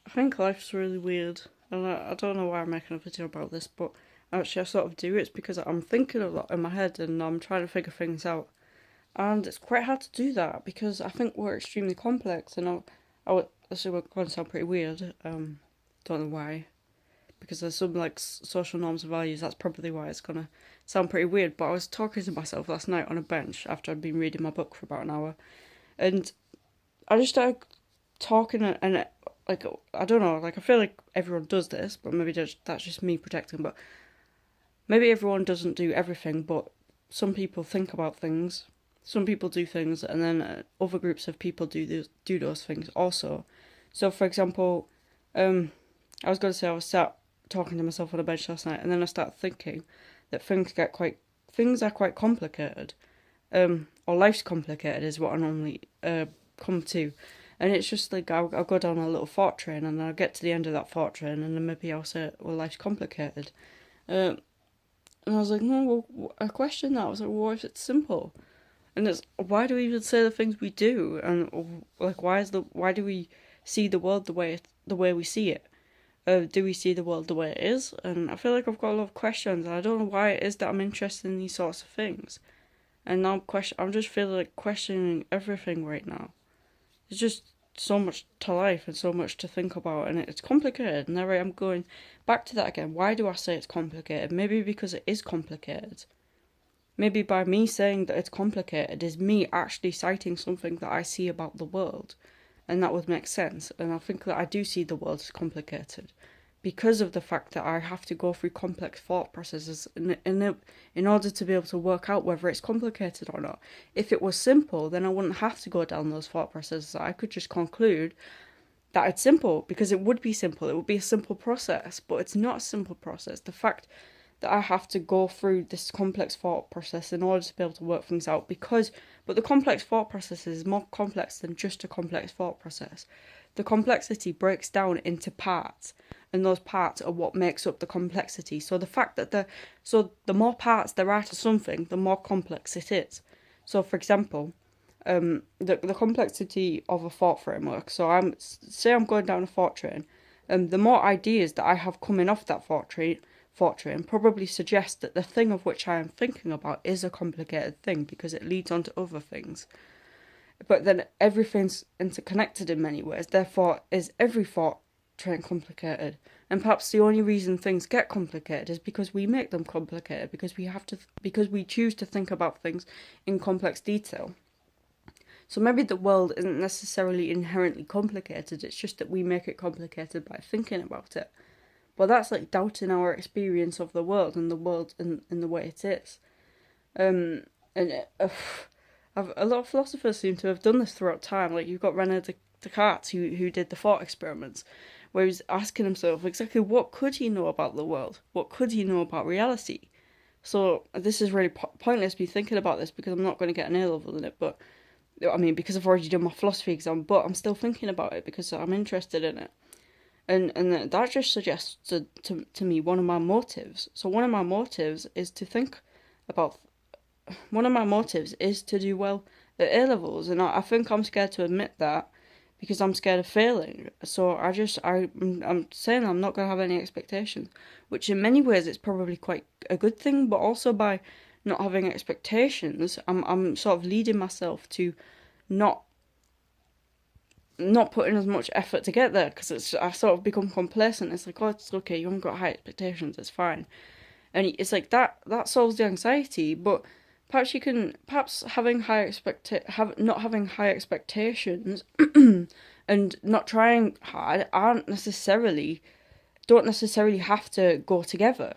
I think life's really weird, and I don't know why I'm making a video about this, but actually I sort of do. It's because I'm thinking a lot in my head and I'm trying to figure things out, and it's quite hard to do that because I think we're extremely complex, and this is going to sound pretty weird. Don't know why, because there's some like social norms and values. That's probably why it's gonna sound pretty weird. But I was talking to myself last night on a bench after I'd been reading my book for about an hour, and I just started talking and like I don't know, like I feel like everyone does this, but maybe that's just me projecting. But maybe everyone doesn't do everything, but some people think about things, some people do things, and then other groups of people do those things also. So, for example, I was going to say I was sat talking to myself on a bench last night, and then I started thinking that things are quite complicated, or life's complicated is what I normally come to. And it's just like I'll go down a little thought train and I'll get to the end of that thought train and then maybe I'll say, well, life's complicated. Uh, and I was like, no, well, I questioned that. I was like, well, what if it's simple? And it's, why do we even say the things we do? And like, why do we see the world the way we see it? Do we see the world the way it is? And I feel like I've got a lot of questions and I don't know why it is that I'm interested in these sorts of things. And now I'm just feeling like questioning everything right now. There's just so much to life and so much to think about, and it's complicated. And there I am going back to that again. Why do I say it's complicated? Maybe because it is complicated. Maybe by me saying that it's complicated is me actually citing something that I see about the world, and that would make sense. And I think that I do see the world as complicated because of the fact that I have to go through complex thought processes in order to be able to work out whether it's complicated or not. If it was simple, then I wouldn't have to go down those thought processes. I could just conclude that it's simple because it would be simple. It would be a simple process, but it's not a simple process. The fact that I have to go through this complex thought process in order to be able to work things out but the complex thought process is more complex than just a complex thought process. The complexity breaks down into parts, and those parts are what makes up the complexity. So the more parts there are to something, the more complex it is. So, for example, the complexity of a thought framework. So I'm going down a thought train, and the more ideas that I have coming off that thought train probably suggests that the thing of which I am thinking about is a complicated thing because it leads on to other things. But then everything's interconnected in many ways. Therefore, is every thought train complicated? And perhaps the only reason things get complicated is because we make them complicated, because we choose to think about things in complex detail. So maybe the world isn't necessarily inherently complicated, it's just that we make it complicated by thinking about it. But that's like doubting our experience of the world and the world in the way it is. And a lot of philosophers seem to have done this throughout time. Like you've got René Descartes, who did the thought experiments, where he was asking himself exactly what could he know about the world, what could he know about reality. So this is really pointless me thinking about this because I'm not going to get an A level in it. But I mean, because I've already done my philosophy exam, but I'm still thinking about it because I'm interested in it. And that just suggests to me one of my motives. So one of my motives is to think about one of my motives is to do well at A levels, and I think I'm scared to admit that because I'm scared of failing. So I'm saying I'm not gonna have any expectations, which in many ways it's probably quite a good thing. But also by not having expectations, I'm sort of leading myself to not putting as much effort to get there because I sort of become complacent. It's like, oh, it's okay, you haven't got high expectations, it's fine, and it's like that solves the anxiety. But perhaps not having high expectations and not trying hard don't necessarily have to go together.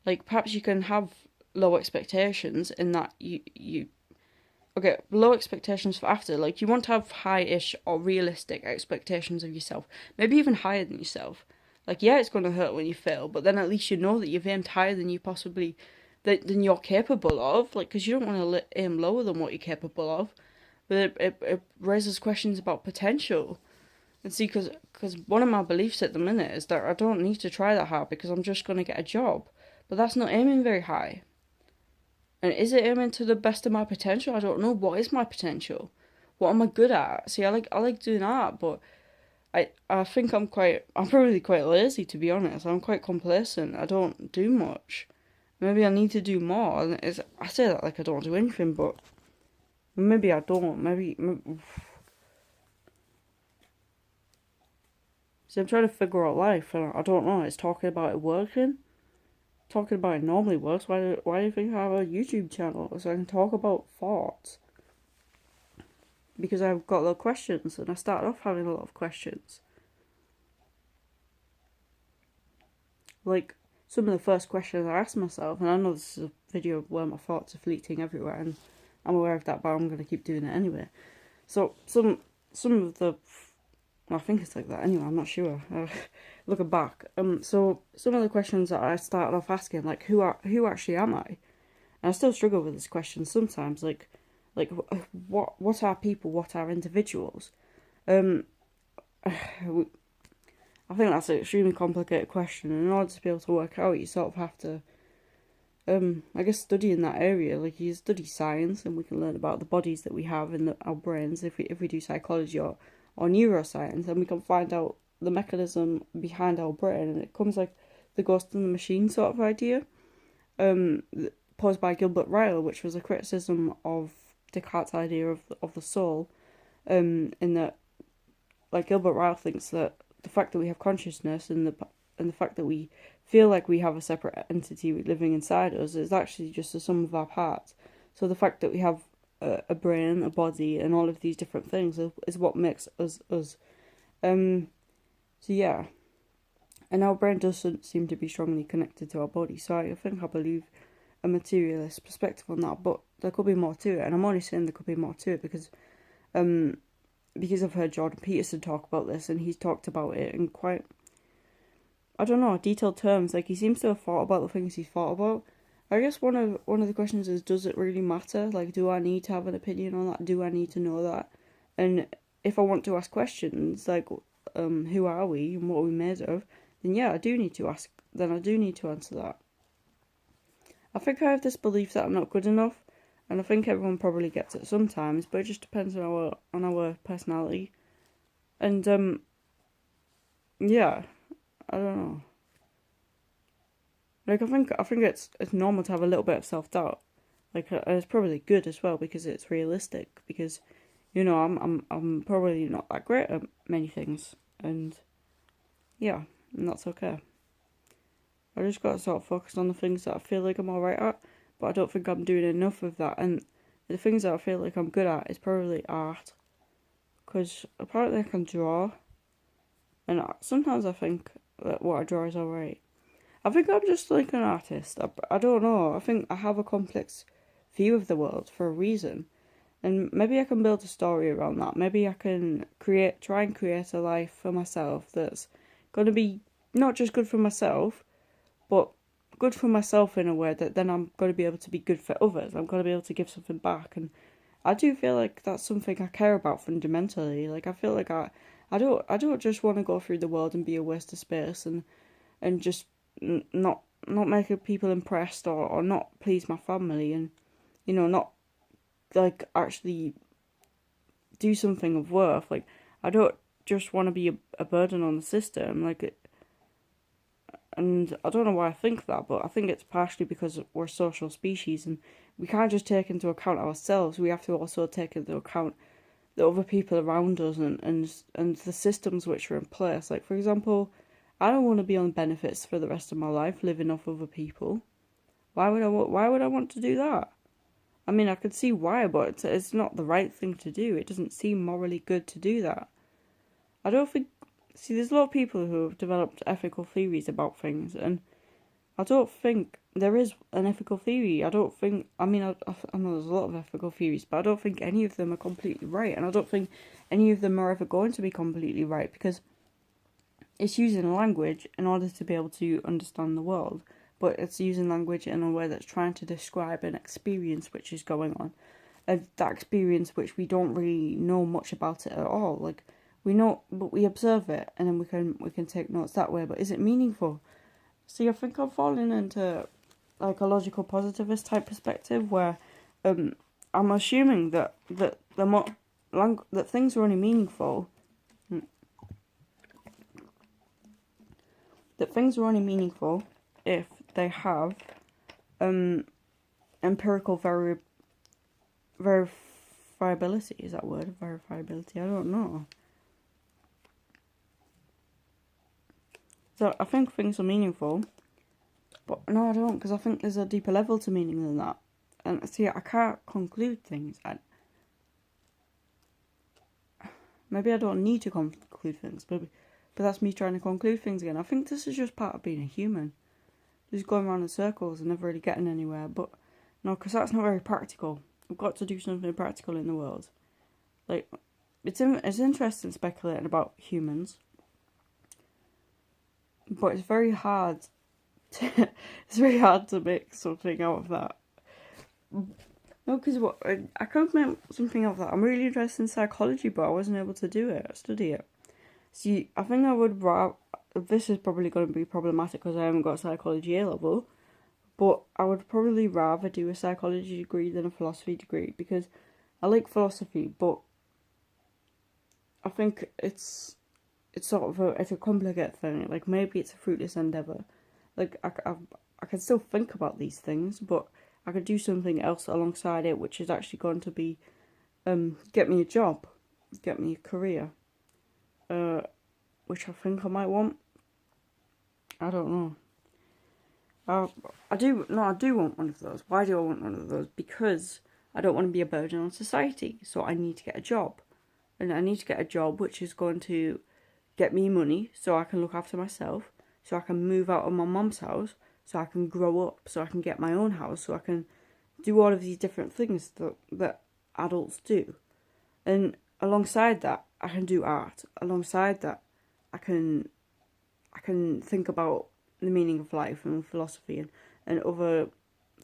Like perhaps you can have low expectations in that you okay, low expectations for after. Like you want to have high-ish or realistic expectations of yourself, maybe even higher than yourself. Like yeah, it's going to hurt when you fail, but then at least you know that you've aimed higher than than you're capable of. Like because you don't want to aim lower than what you're capable of. But it raises questions about potential. And see, because one of my beliefs at the minute is that I don't need to try that hard because I'm just going to get a job. But that's not aiming very high. And is it aiming to the best of my potential? I don't know. What is my potential? What am I good at? See, I like doing art, but I think I'm probably quite lazy, to be honest. I'm quite complacent. I don't do much. Maybe I need to do more. And I say that like I don't do anything, but maybe I don't. So I'm trying to figure out life, and I don't know. It's talking about it working. Talking about it normally works. Why do you think I have a YouTube channel? So I can talk about thoughts. Because I've got a lot of questions, and I started off having a lot of questions. Like, some of the first questions I asked myself, and I know this is a video where my thoughts are fleeting everywhere, and I'm aware of that, but I'm going to keep doing it anyway. So, some of the... I think it's like that anyway, I'm not sure. Looking back. So, some of the questions that I started off asking, like, who actually am I? And I still struggle with this question sometimes, like what are people? What are individuals? I think that's an extremely complicated question. And in order to be able to work out, you sort of have to, I guess, study in that area. Like you study science, and we can learn about the bodies that we have in our brains. If we do psychology or neuroscience, then we can find out the mechanism behind our brain, and it comes like the ghost in the machine sort of idea, posed by Gilbert Ryle, which was a criticism of Descartes' idea of the soul, in that, like, Gilbert Ryle thinks that the fact that we have consciousness and the fact that we feel like we have a separate entity living inside us is actually just the sum of our parts. So the fact that we have a brain, a body, and all of these different things is what makes us us. So yeah, and our brain doesn't seem to be strongly connected to our body. So I believe a materialist perspective on that, but there could be more to it, and I'm only saying there could be more to it because I've heard Jordan Peterson talk about this, and he's talked about it in quite, I don't know, detailed terms. Like, he seems to have thought about the things he's thought about. I guess one of the questions is, does it really matter? Like, do I need to have an opinion on that? Do I need to know that? And if I want to ask questions like, who are we and what are we made of? Then yeah, I do need to ask. Then I do need to answer that. I think I have this belief that I'm not good enough, and I think everyone probably gets it sometimes, but it just depends on our personality. And yeah, I don't know. Like, I think it's normal to have a little bit of self-doubt. Like, it's probably good as well because it's realistic. Because, you know, I'm probably not that great at many things, and yeah, and that's okay. I just got to sort of focus on the things that I feel like I'm alright at, but I don't think I'm doing enough of that. And the things that I feel like I'm good at is probably art, because apparently I can draw, and sometimes I think that what I draw is alright. I think I'm just like an artist. I don't know. I think I have a complex view of the world for a reason, and maybe I can build a story around that. Maybe I can try and create a life for myself that's going to be not just good for myself, but good for myself in a way that then I'm going to be able to be good for others. I'm going to be able to give something back, and I do feel like that's something I care about fundamentally. Like, I feel like I don't just want to go through the world and be a waste of space and just not make people impressed or not please my family, and, you know, not like actually do something of worth. Like, I don't just want to be a burden on the system. Like, and I don't know why I think that, but I think it's partially because we're a social species, and we can't just take into account ourselves. We have to also take into account the other people around us and the systems which are in place. Like, for example, I don't want to be on benefits for the rest of my life, living off other people. Why would I want to do that? I mean, I could see why, but it's not the right thing to do. It doesn't seem morally good to do that. I don't think... See, there's a lot of people who have developed ethical theories about things, and I don't think there is an ethical theory. I don't think... I mean, I know there's a lot of ethical theories, but I don't think any of them are completely right, and I don't think any of them are ever going to be completely right, because it's using language in order to be able to understand the world, but it's using language in a way that's trying to describe an experience which is going on, and that experience which we don't really know much about it at all. Like, we know, but we observe it, and then we can take notes that way. But is it meaningful? See, I think I'm falling into like a logical positivist type perspective where I'm assuming that things are only meaningful. that things are only meaningful if they have empirical verifiability. Is that a word? Verifiability? I don't know. So I think things are meaningful, but no, I don't, because I think there's a deeper level to meaning than that. And see, I can't conclude things. Maybe I don't need to conclude things, but that's me trying to conclude things again. I think this is just part of being a human. Just going around in circles and never really getting anywhere. But no, because that's not very practical. We've got to do something practical in the world. Like, it's interesting speculating about humans, but it's very hard to make something out of that. No, because I can't make something out of that. I'm really interested in psychology, but I wasn't able to study it. See, I think I would rather. This is probably going to be problematic because I haven't got a psychology A level, but I would probably rather do a psychology degree than a philosophy degree, because I like philosophy, but I think it's sort of it's a complicated thing. Like, maybe it's a fruitless endeavour. Like, I can still think about these things, but I could do something else alongside it, which is actually going to be get me a job, get me a career, which I think I might want. I don't know. I do want one of those. Why do I want one of those? Because I don't want to be a burden on society, so I need to get a job. And I need to get a job which is going to get me money so I can look after myself, so I can move out of my mum's house, so I can grow up, so I can get my own house, so I can do all of these different things that adults do. And alongside that, I can do art. Alongside that, I can think about the meaning of life and philosophy and other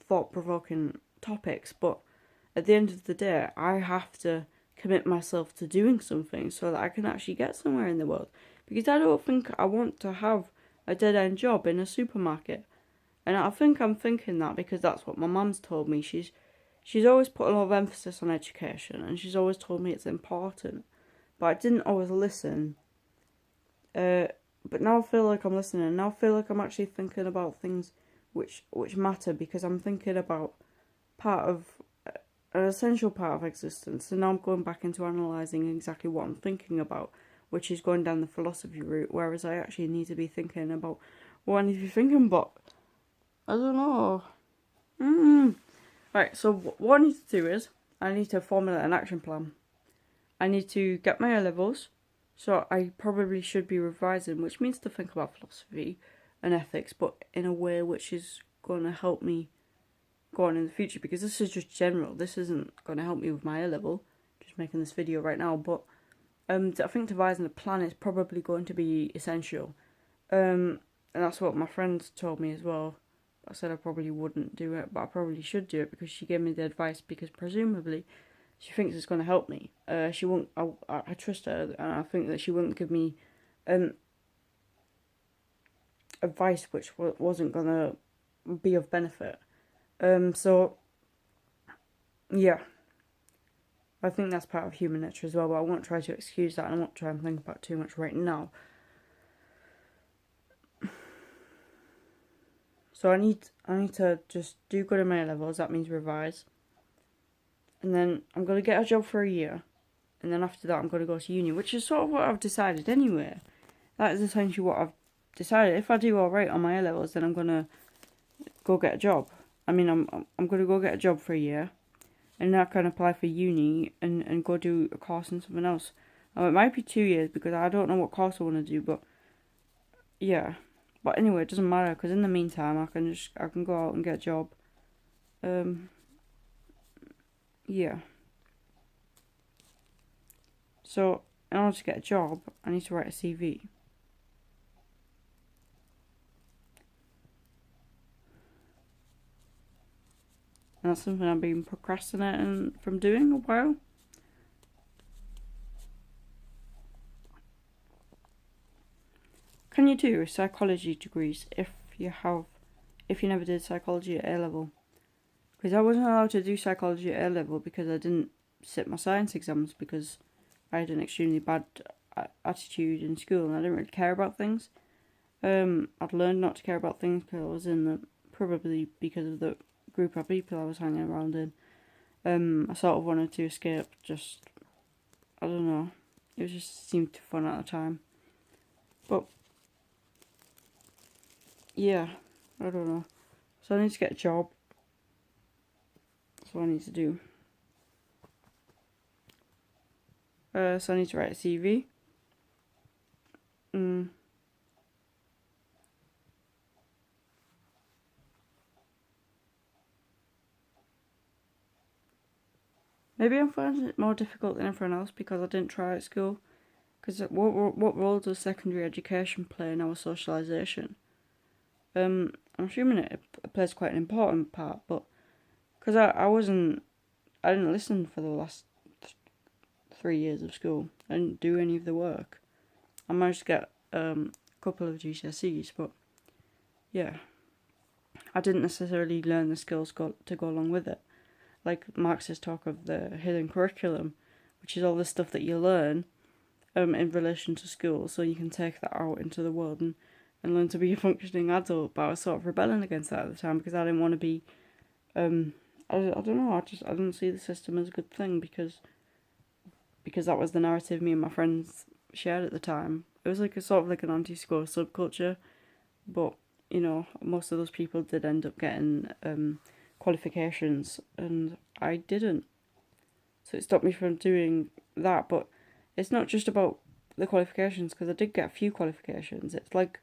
thought-provoking topics. But at the end of the day, I have to commit myself to doing something so that I can actually get somewhere in the world. Because I don't think I want to have a dead-end job in a supermarket. And I think I'm thinking that because that's what my mum's told me. She's always put a lot of emphasis on education, and she's always told me it's important. But I didn't always listen. But now I feel like I'm listening. Now I feel like I'm actually thinking about things which matter, because I'm thinking about an essential part of existence. And now I'm going back into analysing exactly what I'm thinking about, which is going down the philosophy route, whereas I actually need to be thinking about what I need to be thinking about. I don't know. Right, so what I need to do is, I need to formulate an action plan. I need to get my A-levels, so I probably should be revising, which means to think about philosophy and ethics, but in a way which is going to help me go on in the future, because this is just general. This isn't going to help me with my A-level, just making this video right now, but I think devising a plan is probably going to be essential. And that's what my friend told me as well. I said I probably wouldn't do it, but I probably should do it, because she gave me the advice, because presumably she thinks it's going to help me. She won't. I trust her, and I think that she wouldn't give me advice which wasn't going to be of benefit. So yeah, I think that's part of human nature as well. But I won't try to excuse that, and I won't try and think about it too much right now. So I need to just do good in my A-levels. That means revise. And then I'm going to get a job for a year. And then after that, I'm going to go to uni, which is sort of what I've decided anyway. That is essentially what I've decided. If I do alright on my A-levels, then I'm going to go get a job. I mean, I'm going to go get a job for a year. And then I can apply for uni and go do a course in something else. It might be 2 years, because I don't know what course I want to do, but yeah. But anyway, it doesn't matter, because in the meantime, I can go out and get a job. Yeah. So, in order to get a job, I need to write a CV. And that's something I've been procrastinating from doing a while. Can you do psychology degrees if you never did psychology at A-level? Because I wasn't allowed to do psychology at A-level because I didn't sit my science exams, because I had an extremely bad attitude in school and I didn't really care about things. I'd learned not to care about things because I was in the, probably because of the group of people I was hanging around in. I sort of wanted to escape, just, I don't know, it just seemed too fun at the time. But, yeah, I don't know. So I need to get a job. That's what I need to do. So I need to write a CV. Maybe I'm finding it more difficult than everyone else because I didn't try at school. Because what role does secondary education play in our socialisation? I'm assuming it plays quite an important part, but because I didn't listen for the last 3 years of school. I didn't do any of the work. I managed to get a couple of GCSEs, but yeah, I didn't necessarily learn the skills to go along with it. Like Marxist talk of the hidden curriculum, which is all the stuff that you learn in relation to school, so you can take that out into the world and learn to be a functioning adult. But I was sort of rebelling against that at the time because I didn't want to be. I don't know. I didn't see the system as a good thing because that was the narrative me and my friends shared at the time. It was like a sort of like an anti-school subculture, but most of those people did end up getting qualifications, and I didn't. So it stopped me from doing that. But it's not just about the qualifications because I did get a few qualifications. It's like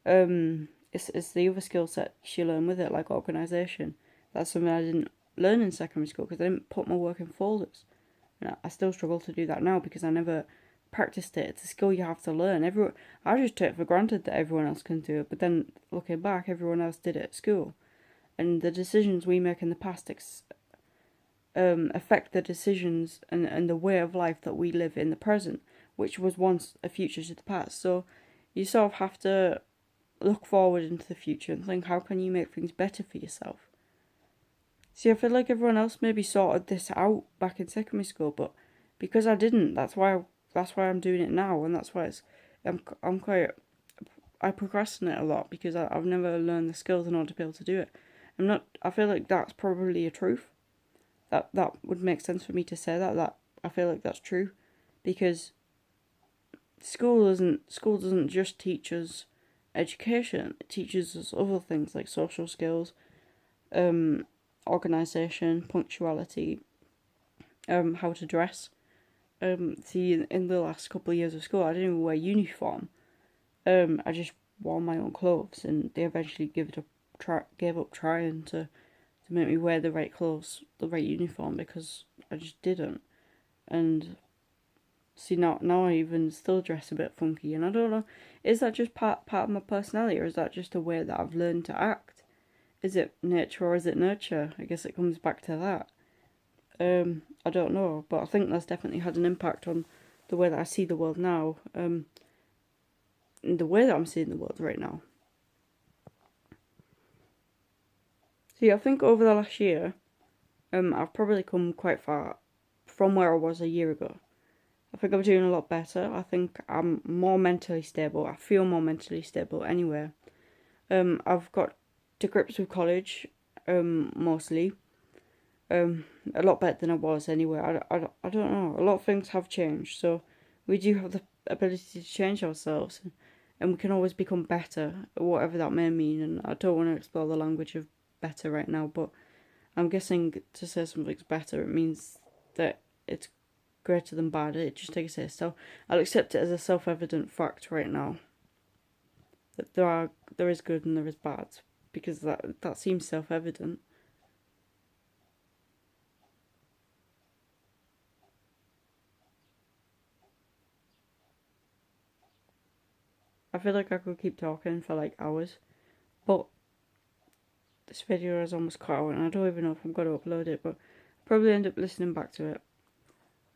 it's the other skill set you learn with it, like organisation. That's something I didn't learn in secondary school because I didn't put my work in folders. And I still struggle to do that now because I never practiced it. It's a skill you have to learn. I just take it for granted that everyone else can do it, but then looking back, everyone else did it at school. And the decisions we make in the past affect the decisions and the way of life that we live in the present, which was once a future to the past. So you sort of have to look forward into the future and think, how can you make things better for yourself? See, I feel like everyone else maybe sorted this out back in secondary school, but because I didn't, that's why I'm doing it now, and that's why I'm quite, I procrastinate a lot because I've never learned the skills in order to be able to do it. I feel like that's probably a truth. That would make sense for me to say that I feel like that's true, because school doesn't just teach us education. It teaches us other things like social skills, organisation, punctuality, how to dress. See, in the last couple of years of school, I didn't even wear uniform. I just wore my own clothes, and they eventually gave up trying to make me wear the right clothes, the right uniform, because I just didn't. And see, now I even still dress a bit funky, and I don't know, is that just part of my personality, or is that just a way that I've learned to act? Is it nature or is it nurture? I guess it comes back to that. I don't know, but I think that's definitely had an impact on the way that I see the world now. The way that I'm seeing the world right now. See, I think over the last year, I've probably come quite far from where I was a year ago. I think I'm doing a lot better. I think I'm more mentally stable. I feel more mentally stable anyway. I've got to grips with college, mostly. A lot better than I was anyway. I don't know. A lot of things have changed, so we do have the ability to change ourselves, and we can always become better, whatever that may mean. And I don't want to explore the language of better right now, but I'm guessing to say something's better, it means that it's greater than bad. It just exists. So I'll accept it as a self-evident fact right now that there is good and there is bad, because that seems self-evident. I feel like I could keep talking for like hours, but this video is almost cut out and I don't even know if I'm going to upload it, but I'll probably end up listening back to it.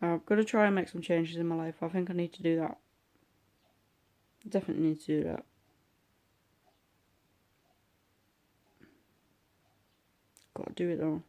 I'm going to try and make some changes in my life. I think I need to do that. I definitely need to do that. Got to do it though.